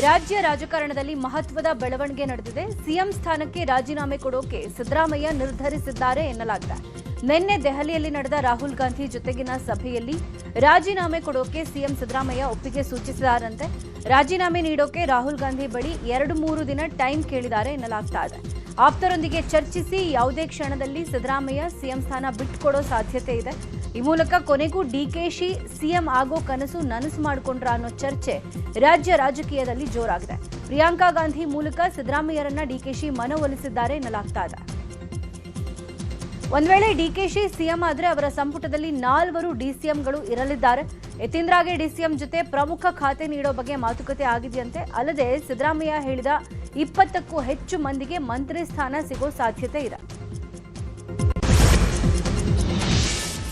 ರಾಜ್ಯ ರಾಜಕಾರಣದಲ್ಲಿ ಮಹತ್ವದ ಬೆಳವಣಿಗೆ ನಡೆದಿದೆ. ಸಿಎಂ ಸ್ಥಾನಕ್ಕೆ ರಾಜೀನಾಮೆ ಕೊಡೋಕೆ ಸಿದ್ದರಾಮಯ್ಯ ನಿರ್ಧರಿಸಿದ್ದಾರೆ ಎನ್ನಲಾಗಿದೆ. ನಿನ್ನೆ ದೆಹಲಿಯಲ್ಲಿ ನಡೆದ ರಾಹುಲ್ ಗಾಂಧಿ ಜೊತೆಗಿನ ಸಭೆಯಲ್ಲಿ ರಾಜೀನಾಮೆ ಕೊಡೋಕೆ ಸಿಎಂ ಸಿದ್ದರಾಮಯ್ಯ ಒಪ್ಪಿಗೆ ಸೂಚಿಸಿದ್ದಾರಂತೆ. ರಾಜೀನಾಮೆ ನೀಡೋಕೆ ರಾಹುಲ್ ಗಾಂಧಿ ಬಳಿ 2-3 ದಿನ ಟೈಮ್ ಕೇಳಿದ್ದಾರೆ ಎನ್ನಲಾಗ್ತಾ ಇದೆ. ಆಪ್ತರೊಂದಿಗೆ ಚರ್ಚಿಸಿ ಯಾವುದೇ ಕ್ಷಣದಲ್ಲಿ ಸಿದ್ದರಾಮಯ್ಯ ಸಿಎಂ ಸ್ಥಾನ ಬಿಟ್ಟುಕೊಡೋ ಸಾಧ್ಯತೆ ಇದೆ. ಈ ಮೂಲಕ ಕೊನೆಗೂ ಡಿಕೆಶಿ ಸಿಎಂ ಆಗೋ ಕನಸು ನನಸು ಮಾಡಿಕೊಂಡ್ರ ಅನ್ನೋ ಚರ್ಚೆ ರಾಜ್ಯ ರಾಜಕೀಯದಲ್ಲಿ ಜೋರಾಗಿದೆ. ಪ್ರಿಯಾಂಕಾ ಗಾಂಧಿ ಮೂಲಕ ಸಿದ್ದರಾಮಯ್ಯರನ್ನ ಡಿಕೆಶಿ ಮನವೊಲಿಸಿದ್ದಾರೆ ಎನ್ನಲಾಗ್ತಾ ಇದೆ. ಒಂದ್ ವೇಳೆ ಡಿಕೆಶಿ ಸಿಎಂ ಆದ್ರೆ ಅವರ ಸಂಪುಟದಲ್ಲಿ 4 ಡಿಸಿಎಂಗಳು ಇರಲಿದ್ದಾರೆ. ಯತೀಂದ್ರಗೆ ಡಿಸಿಎಂ ಜೊತೆ ಪ್ರಮುಖ ಖಾತೆ ನೀಡೋ ಬಗ್ಗೆ ಮಾತುಕತೆ ಆಗಿದೆಯಂತೆ. ಅಲ್ಲದೆ ಸಿದ್ದರಾಮಯ್ಯ ಹೇಳಿದ 20ಕ್ಕೂ ಹೆಚ್ಚು ಮಂದಿಗೆ ಮಂತ್ರಿ ಸ್ಥಾನ ಸಿಗೋ ಸಾಧ್ಯತೆ ಇದೆ.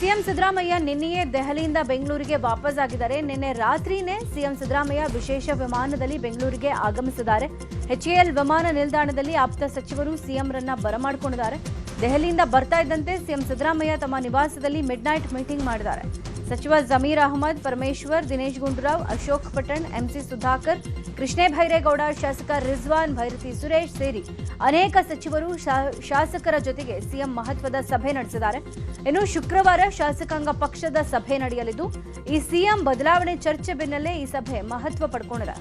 ಸಿಎಂ ಸಿದ್ದರಾಮಯ್ಯ ನಿನ್ನೆಯೇ ದೆಹಲಿಯಿಂದ ಬೆಂಗಳೂರಿಗೆ ವಾಪಸ್ ಆಗಿದ್ದಾರೆ. ನಿನ್ನೆ ರಾತ್ರಿನೇ ಸಿಎಂ ಸಿದ್ದರಾಮಯ್ಯ ವಿಶೇಷ ವಿಮಾನದಲ್ಲಿ ಬೆಂಗಳೂರಿಗೆ ಆಗಮಿಸಿದ್ದಾರೆ. HAL ವಿಮಾನ ನಿಲ್ದಾಣದಲ್ಲಿ ಆಪ್ತ ಸಚಿವರು ಸಿಎಂರನ್ನ ಬರಮಾಡಿಕೊಂಡಿದ್ದಾರೆ. ದೆಹಲಿಯಿಂದ ಬರ್ತಾ ಇದ್ದಂತೆ ಸಿಎಂ ಸಿದ್ದರಾಮಯ್ಯ ತಮ್ಮ ನಿವಾಸದಲ್ಲಿ ಮಿಡ್ ನೈಟ್ ಮೀಟಿಂಗ್ ಮಾಡಿದ್ದಾರೆ. ಸಚಿವ ಜಮೀರ್ ಅಹಮದ್, ಪರಮೇಶ್ವರ್, ದಿನೇಶ್ ಗುಂಡೂರಾವ್, ಅಶೋಕ್ ಪಟ್ಟಣ್, MC ಸುಧಾಕರ್, ಕೃಷ್ಣೇ ಭೈರೇಗೌಡ, ಶಾಸಕ ರಿಜ್ವಾನ್, ಭೈರತಿ ಸುರೇಶ್ ಸೇರಿ ಅನೇಕ ಸಚಿವರು ಶಾಸಕರ ಜೊತೆಗೆ ಸಿಎಂ ಮಹತ್ವದ ಸಭೆ ನಡೆಸಿದ್ದಾರೆ. ಇನ್ನು ಶುಕ್ರವಾರ ಶಾಸಕಾಂಗ ಪಕ್ಷದ ಸಭೆ ನಡೆಯಲಿದ್ದು ಈ ಸಿಎಂ ಬದಲಾವಣೆ ಚರ್ಚೆ ಬೆನ್ನಲ್ಲೇ ಈ ಸಭೆ ಮಹತ್ವ ಪಡ್ಕೊಂಡಿದೆ.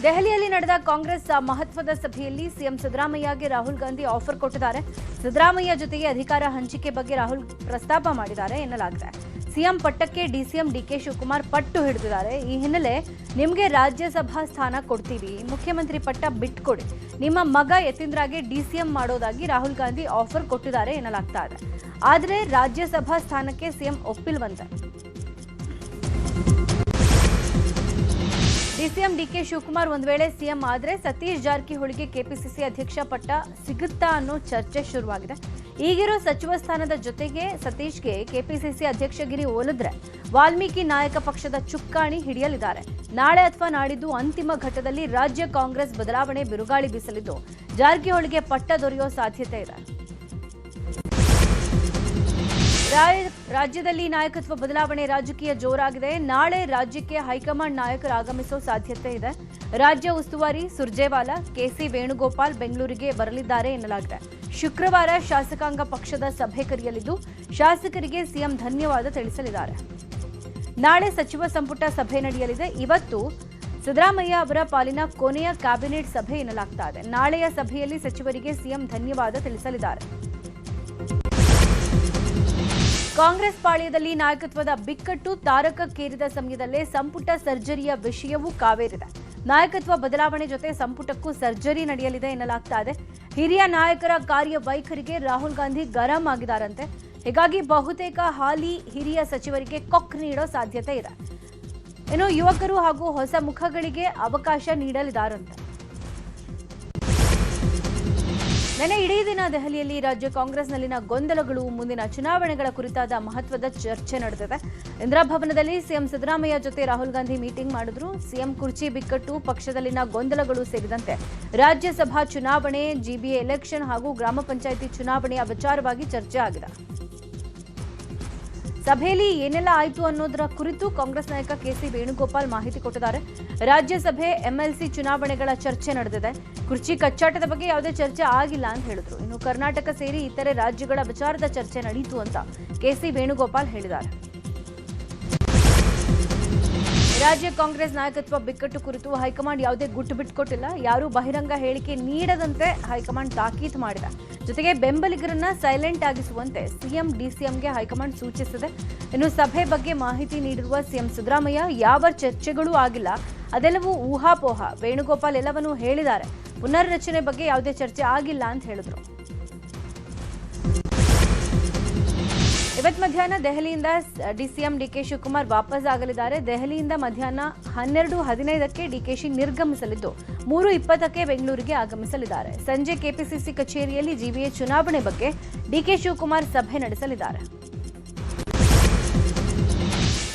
ದೆಹಲಿಯಲ್ಲಿ ನಡೆದ ಕಾಂಗ್ರೆಸ್ ಮಹತ್ವದ ಸಭೆಯಲ್ಲಿ ಸಿಎಂ ಸಿದ್ದರಾಮಯ್ಯಗೆ ರಾಹುಲ್ ಗಾಂಧಿ ಆಫರ್ ಕೊಟ್ಟಿದ್ದಾರೆ. ಸಿದ್ದರಾಮಯ್ಯ ಜೊತೆಗೆ ಅಧಿಕಾರ ಹಂಚಿಕೆ ಬಗ್ಗೆ ರಾಹುಲ್ ಪ್ರಸ್ತಾಪ ಮಾಡಿದ್ದಾರೆ ಎನ್ನಲಾಗಿದೆ. ಸಿಎಂ ಪಟ್ಟಕ್ಕೆ ಡಿಸಿಎಂ DK ಶಿವಕುಮಾರ್ ಪಟ್ಟು ಹಿಡಿದಿದ್ದಾರೆ. ಈ ಹಿನ್ನೆಲೆ ನಿಮಗೆ ರಾಜ್ಯಸಭಾ ಸ್ಥಾನ ಕೊಡ್ತೀವಿ, ಮುಖ್ಯಮಂತ್ರಿ ಪಟ್ಟ ಬಿಟ್ಕೊಡಿ, ನಿಮ್ಮ ಮಗ ಯತೀಂದ್ರಗೆ ಡಿಸಿಎಂ ಮಾಡೋದಾಗಿ ರಾಹುಲ್ ಗಾಂಧಿ ಆಫರ್ ಕೊಟ್ಟಿದ್ದಾರೆ ಎನ್ನಲಾಗ್ತಾ ಇದೆ. ಆದರೆ ರಾಜ್ಯಸಭಾ ಸ್ಥಾನಕ್ಕೆ ಸಿಎಂ ಒಪ್ಪಿಲ್ವಂತೆ. ಡಿಸಿಎಂ DK ಶಿವಕುಮಾರ್ ಒಂದ್ ವೇಳೆ ಸಿಎಂ ಆದ್ರೆ ಸತೀಶ್ ಜಾರಕಿಹೊಳಿಗೆ ಕೆಪಿಸಿಸಿ ಅಧ್ಯಕ್ಷ ಪಟ್ಟ ಸಿಗುತ್ತಾ ಅನ್ನೋ ಚರ್ಚೆ ಶುರುವಾಗಿದೆ. ಈಗಿರೋ ಸಚಿವ ಸ್ಥಾನದ ಜೊತೆಗೆ ಸತೀಶ್ಗೆ ಕೆಪಿಸಿಸಿ ಅಧ್ಯಕ್ಷಗಿರಿ ಒಲಿದ್ರೆ ವಾಲ್ಮೀಕಿ ನಾಯಕ ಪಕ್ಷದ ಚುಕ್ಕಾಣಿ ಹಿಡಿಯಲಿದ್ದಾರೆ. ನಾಳೆ ಅಥವಾ ನಾಡಿದ್ದು ಅಂತಿಮ ಘಟ್ಟದಲ್ಲಿ ರಾಜ್ಯ ಕಾಂಗ್ರೆಸ್ ಬದಲಾವಣೆ ಬಿರುಗಾಳಿ ಬೀಸಲಿದ್ದು ಜಾರಕಿಹೊಳಿಗೆ ಪಟ್ಟ ದೊರೆಯೋ ಸಾಧ್ಯತೆ ಇದೆ. ರಾಜ್ಯದಲ್ಲಿ ನಾಯಕತ್ವ ಬದಲಾವಣೆ ರಾಜಕೀಯ ಜೋರಾಗಿದೆ. ನಾಳೆ ರಾಜ್ಯಕ್ಕೆ ಹೈಕಮಾಂಡ್ ನಾಯಕರು ಆಗಮಿಸೋ ಸಾಧ್ಯತೆ ಇದೆ. ರಾಜ್ಯ ಉಸ್ತುವಾರಿ ಸುರ್ಜೇವಾಲಾ, KC ವೇಣುಗೋಪಾಲ್ ಬೆಂಗಳೂರಿಗೆ ಬರಲಿದ್ದಾರೆ ಎನ್ನಲಾಗಿದೆ. ಶುಕ್ರವಾರ ಶಾಸಕಾಂಗ ಪಕ್ಷದ ಸಭೆ ಕರೆಯಲಿದ್ದು ಶಾಸಕರಿಗೆ ಸಿಎಂ ಧನ್ಯವಾದ ತಿಳಿಸಲಿದ್ದಾರೆ. ನಾಳೆ ಸಚಿವ ಸಂಪುಟ ಸಭೆ ನಡೆಯಲಿದೆ. ಇವತ್ತು ಸಿದ್ದರಾಮಯ್ಯ ಅವರ ಪಾಲಿನ ಕೊನೆಯ ಕ್ಯಾಬಿನೆಟ್ ಸಭೆ ಎನ್ನಲಾಗ್ತಾ ಇದೆ. ನಾಳೆಯ ಸಭೆಯಲ್ಲಿ ಸಚಿವರಿಗೆ ಸಿಎಂ ಧನ್ಯವಾದ ತಿಳಿಸಲಿದ್ದಾರೆ. ಕಾಂಗ್ರೆಸ್ ಪಾಳ್ಯದಲ್ಲಿ ನಾಯಕತ್ವದ ಬಿಕ್ಕಟ್ಟು ತಾರಕಕ್ಕೇರಿದ ಸಮಯದಲ್ಲೇ ಸಂಪುಟ ಸರ್ಜರಿಯ ವಿಷಯವೂ ಕಾವೇರಿದೆ. ನಾಯಕತ್ವ ಬದಲಾವಣೆ ಜೊತೆ ಸಂಪುಟಕ್ಕೂ ಸರ್ಜರಿ ನಡೆಯಲಿದೆ ಎನ್ನಲಾಗ್ತಾ ಇದೆ. ಹಿರಿಯ ನಾಯಕರ ಕಾರ್ಯವೈಖರಿಗೆ ರಾಹುಲ್ ಗಾಂಧಿ ಗರಂ ಆಗಿದ್ದಾರಂತೆ. ಹೀಗಾಗಿ ಬಹುತೇಕ ಹಾಲಿ ಹಿರಿಯ ಸಚಿವರಿಗೆ ಕೊಕ್ ನೀಡೋ ಸಾಧ್ಯತೆ ಇದೆ. ಇನ್ನು ಯುವಕರು ಹಾಗೂ ಹೊಸ ಮುಖಗಳಿಗೆ ಅವಕಾಶ ನೀಡಲಿದ್ದಾರಂತೆ. ನಿನ್ನೆ ಇಡೀ ದಿನ ದೆಹಲಿಯಲ್ಲಿ ರಾಜ್ಯ ಕಾಂಗ್ರೆಸ್ನಲ್ಲಿನ ಗೊಂದಲಗಳು, ಮುಂದಿನ ಚುನಾವಣೆಗಳ ಕುರಿತಾದ ಮಹತ್ವದ ಚರ್ಚೆ ನಡೆದಿದೆ. ಇಂದಿರಾಭವನದಲ್ಲಿ ಸಿಎಂ ಸಿದ್ದರಾಮಯ್ಯ ಜೊತೆ ರಾಹುಲ್ ಗಾಂಧಿ ಮೀಟಿಂಗ್ ಮಾಡಿದ್ರು. ಸಿಎಂ ಕುರ್ಚಿ ಬಿಕ್ಕಟ್ಟು, ಪಕ್ಷದಲ್ಲಿನ ಗೊಂದಲಗಳು ಸೇರಿದಂತೆ ರಾಜ್ಯಸಭಾ ಚುನಾವಣೆ, GBA ಎಲೆಕ್ಷನ್ ಹಾಗೂ ಗ್ರಾಮ ಪಂಚಾಯಿತಿ ಚುನಾವಣೆಯ ವಿಚಾರವಾಗಿ ಚರ್ಚೆ ಆಗಿದೆ. ಸಭೆಯಲ್ಲಿ ಏನೆಲ್ಲ ಆಯಿತು ಅನ್ನೋದರ ಕುರಿತು ಕಾಂಗ್ರೆಸ್ ನಾಯಕ KC ವೇಣುಗೋಪಾಲ್ ಮಾಹಿತಿ ಕೊಟ್ಟಿದ್ದಾರೆ. ರಾಜ್ಯಸಭೆ, MLC ಚುನಾವಣೆಗಳ ಚರ್ಚೆ ನಡೆದಿದೆ. ಕುರ್ಚಿ ಕಚ್ಚಾಟದ ಬಗ್ಗೆ ಯಾವುದೇ ಚರ್ಚೆ ಆಗಿಲ್ಲ ಅಂತ ಹೇಳಿದ್ರು. ಇನ್ನು ಕರ್ನಾಟಕ ಸೇರಿ ಇತರೆ ರಾಜ್ಯಗಳ ವಿಚಾರದ ಚರ್ಚೆ ನಡೆಯಿತು ಅಂತ KC ವೇಣುಗೋಪಾಲ್ ಹೇಳಿದ್ದಾರೆ. ರಾಜ್ಯ ಕಾಂಗ್ರೆಸ್ ನಾಯಕತ್ವ ಬಿಕ್ಕಟ್ಟು ಕುರಿತು ಹೈಕಮಾಂಡ್ ಯಾವುದೇ ಗುಟ್ಟು ಬಿಟ್ಟುಕೊಟ್ಟಿಲ್ಲ. ಯಾರೂ ಬಹಿರಂಗ ಹೇಳಿಕೆ ನೀಡದಂತೆ ಹೈಕಮಾಂಡ್ ತಾಕೀತು ಮಾಡಿದೆ. ಜೊತೆಗೆ ಬೆಂಬಲಿಗರನ್ನ ಸೈಲೆಂಟ್ ಆಗಿಸುವಂತೆ ಸಿಎಂ DCMಗೆ ಹೈಕಮಾಂಡ್ ಸೂಚಿಸಿದೆ. ಇನ್ನು ಸಭೆ ಬಗ್ಗೆ ಮಾಹಿತಿ ನೀಡಿರುವ ಸಿಎಂ ಸಿದ್ದರಾಮಯ್ಯ ಯಾವ ಚರ್ಚೆಗಳೂ ಆಗಿಲ್ಲ, ಅದೆಲ್ಲವೂ ಊಹಾಪೋಹ. ವೇಣುಗೋಪಾಲ್ ಎಲ್ಲವನ್ನೂ ಹೇಳಿದ್ದಾರೆ. ಪುನರ್ರಚನೆ ಬಗ್ಗೆ ಯಾವುದೇ ಚರ್ಚೆ ಆಗಿಲ್ಲ ಅಂತ ಹೇಳಿದ್ರು. ಇವತ್ತು ಮಧ್ಯಾಹ್ನ ದೆಹಲಿಯಿಂದ ಡಿಸಿಎಂ DK ಶಿವಕುಮಾರ್ ವಾಪಸ್ ಆಗಲಿದ್ದಾರೆ. ದೆಹಲಿಯಿಂದ ಮಧ್ಯಾಹ್ನ 12:15ಕ್ಕೆ DKಶಿ ನಿರ್ಗಮಿಸಲಿದ್ದು 3:20ಕ್ಕೆ ಬೆಂಗಳೂರಿಗೆ ಆಗಮಿಸಲಿದ್ದಾರೆ. ಸಂಜೆ ಕೆಪಿಸಿಸಿ ಕಚೇರಿಯಲ್ಲಿ GBA ಚುನಾವಣೆ ಬಗ್ಗೆ DK ಶಿವಕುಮಾರ್ ಸಭೆ ನಡೆಸಲಿದ್ದಾರೆ.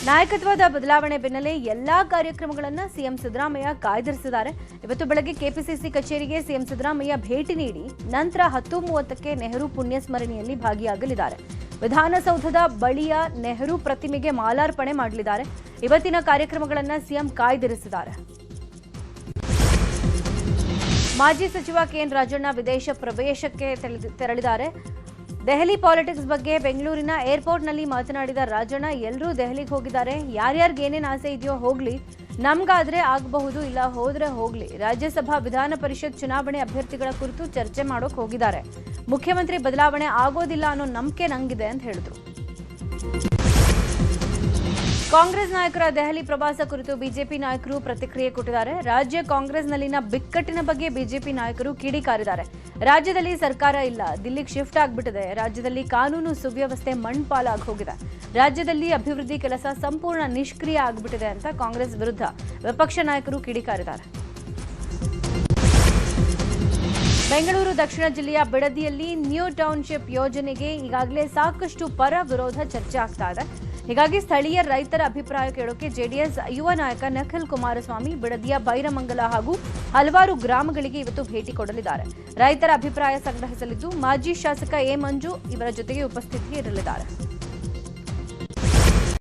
ನಾಯಕತ್ವದ ಬದಲಾವಣೆ ಬೆನ್ನಲ್ಲೇ ಎಲ್ಲಾ ಕಾರ್ಯಕ್ರಮಗಳನ್ನು ಸಿಎಂ ಸಿದ್ದರಾಮಯ್ಯ ಕಾಯ್ದಿರಿಸಿದ್ದಾರೆ. ಇವತ್ತು ಬೆಳಗ್ಗೆ ಕೆಪಿಸಿಸಿ ಕಚೇರಿಗೆ ಸಿಎಂ ಸಿದ್ದರಾಮಯ್ಯ ಭೇಟಿ ನೀಡಿ ನಂತರ 10:30ಕ್ಕೆ ನೆಹರು ಪುಣ್ಯಸ್ಮರಣೆಯಲ್ಲಿ ಭಾಗಿಯಾಗಲಿದ್ದಾರೆ. ವಿಧಾನಸೌಧದ ಬಳಿಯ ನೆಹರು ಪ್ರತಿಮೆಗೆ ಮಾಲಾರ್ಪಣೆ ಮಾಡಲಿದ್ದಾರೆ. ಇವತ್ತಿನ ಕಾರ್ಯಕ್ರಮಗಳನ್ನು ಸಿಎಂ ಕಾಯ್ದಿರಿಸಿದ್ದಾರೆ. ಮಾಜಿ ಸಚಿವ ಕೆಎನ್ ರಾಜಣ್ಣ ವಿದೇಶ ಪ್ರವೇಶಕ್ಕೆ ತೆರಳಿದ್ದಾರೆ. ದೆಹಲಿ ಪಾಲಿಟಿಕ್ಸ್ ಬಗ್ಗೆ ಬೆಂಗಳೂರಿನ ಏರ್ಪೋರ್ಟ್ನಲ್ಲಿ ಮಾತನಾಡಿದ ರಾಜಣ್ಣ, ಎಲ್ಲರೂ ದೆಹಲಿಗೆ ಹೋಗಿದ್ದಾರೆ. ಯಾರ್ಯಾರಿಗೆ ಏನೇನು ಆಸೆ ಇದೆಯೋ ಹೋಗ್ಲಿ, ನಮ್ಗಾದ್ರೆ ಆಗಬಹುದು, ಇಲ್ಲ ಹೋದ್ರೆ ಹೋಗ್ಲಿ. ರಾಜ್ಯಸಭಾ ವಿಧಾನ ಪರಿಷತ್ ಚುನಾವಣೆ ಅಭ್ಯರ್ಥಿಗಳ ಕುರಿತು ಚರ್ಚೆ ಮಾಡೋಕೆ ಹೋಗಿದ್ದಾರೆ. ಮುಖ್ಯಮಂತ್ರಿ ಬದಲಾವಣೆ ಆಗೋದಿಲ್ಲ ಅನ್ನೋ ನಂಬಿಕೆ ನಂಗಿದೆ ಅಂತ ಹೇಳಿದ್ರು. ಕಾಂಗ್ರೆಸ್ ನಾಯಕರ ದೆಹಲಿ ಪ್ರವಾಸ ಕುರಿತು ಬಿಜೆಪಿ ನಾಯಕರು ಪ್ರತಿಕ್ರಿಯೆ ಕೊಟ್ಟಿದ್ದಾರೆ. ರಾಜ್ಯ ಕಾಂಗ್ರೆಸ್ನಲ್ಲಿನ ಬಿಕ್ಕಟ್ಟಿನ ಬಗ್ಗೆ ಬಿಜೆಪಿ ನಾಯಕರು ಕಿಡಿಕಾರಿದ್ದಾರೆ. ರಾಜ್ಯದಲ್ಲಿ ಸರ್ಕಾರ ಇಲ್ಲ, ದಿಲ್ಲಿಗೆ ಶಿಫ್ಟ್ ಆಗ್ಬಿಟ್ಟಿದೆ. ರಾಜ್ಯದಲ್ಲಿ ಕಾನೂನು ಸುವ್ಯವಸ್ಥೆ ಮಣ್ಪಾಲಾಗಿ ಹೋಗಿದೆ. ರಾಜ್ಯದಲ್ಲಿ ಅಭಿವೃದ್ಧಿ ಕೆಲಸ ಸಂಪೂರ್ಣ ನಿಷ್ಕ್ರಿಯ ಆಗ್ಬಿಟ್ಟಿದೆ ಅಂತ ಕಾಂಗ್ರೆಸ್ ವಿರುದ್ಧ ವಿಪಕ್ಷ ನಾಯಕರು ಕಿಡಿಕಾರಿದ್ದಾರೆ. ಬೆಂಗಳೂರು ದಕ್ಷಿಣ ಜಿಲ್ಲೆಯ ಬಿಡದಿಯಲ್ಲಿ ನ್ಯೂ ಟೌನ್ಶಿಪ್ ಯೋಜನೆಗೆ ಈಗಾಗಲೇ ಸಾಕಷ್ಟು ಪರ ವಿರೋಧ ಚರ್ಚೆ ಆಗ್ತಾ ಇದೆ. ಹೀಗಾಗಿ ಸ್ಥಳೀಯ ರೈತರ ಅಭಿಪ್ರಾಯ ಕೇಳೋಕೆ ಜೆಡಿಎಸ್ ಯುವ ನಾಯಕ ನಿಖಿಲ್ ಕುಮಾರಸ್ವಾಮಿ ಬಿಡದಿಯ ಬೈರಮಂಗಲ ಹಾಗೂ ಹಲವಾರು ಗ್ರಾಮಗಳಿಗೆ ಇವತ್ತು ಭೇಟಿ ಕೊಡಲಿದ್ದಾರೆ. ರೈತರ ಅಭಿಪ್ರಾಯ ಸಂಗ್ರಹಿಸಲಿದ್ದು ಮಾಜಿ ಶಾಸಕ ಎ ಮಂಜು ಇವರ ಜೊತೆಗೆ ಉಪಸ್ಥಿತಿ ಇರಲಿದ್ದಾರೆ.